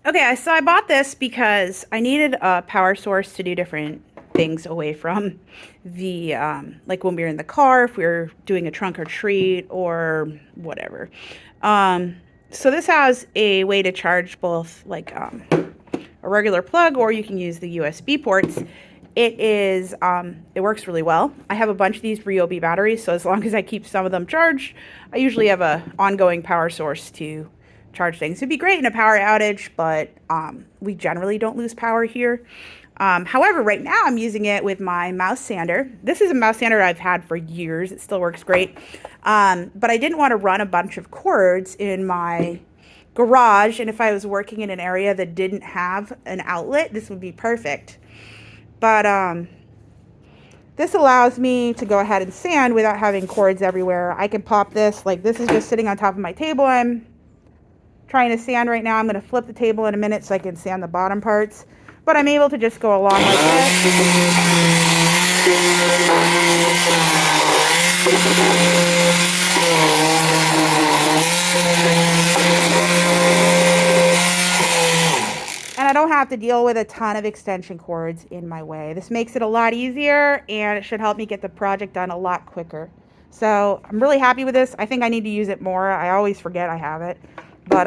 Okay, so I bought this because I needed a power source to do different things away from the, like when we were in the car, if we were doing a trunk or treat or whatever. So this has a way to charge both like a regular plug, or you can use the USB ports. It works really well. I have a bunch of these Ryobi batteries, so as long as I keep some of them charged, I usually have a ongoing power source to charge things. It'd be great in a power outage, but we generally don't lose power here. However, right now I'm using it with my mouse sander. This is a mouse sander I've had for years. It still works great. But I didn't want to run a bunch of cords in my garage, and if I was working in an area that didn't have an outlet, this would be perfect. But this allows me to go ahead and sand without having cords everywhere. I can pop this, like this is just sitting on top of my table. I'm trying to sand right now. I'm going to flip the table in a minute so I can sand the bottom parts. But I'm able to just go along like this. And I don't have to deal with a ton of extension cords in my way. This makes it a lot easier, and it should help me get the project done a lot quicker. So I'm really happy with this. I think I need to use it more. I always forget I have it. But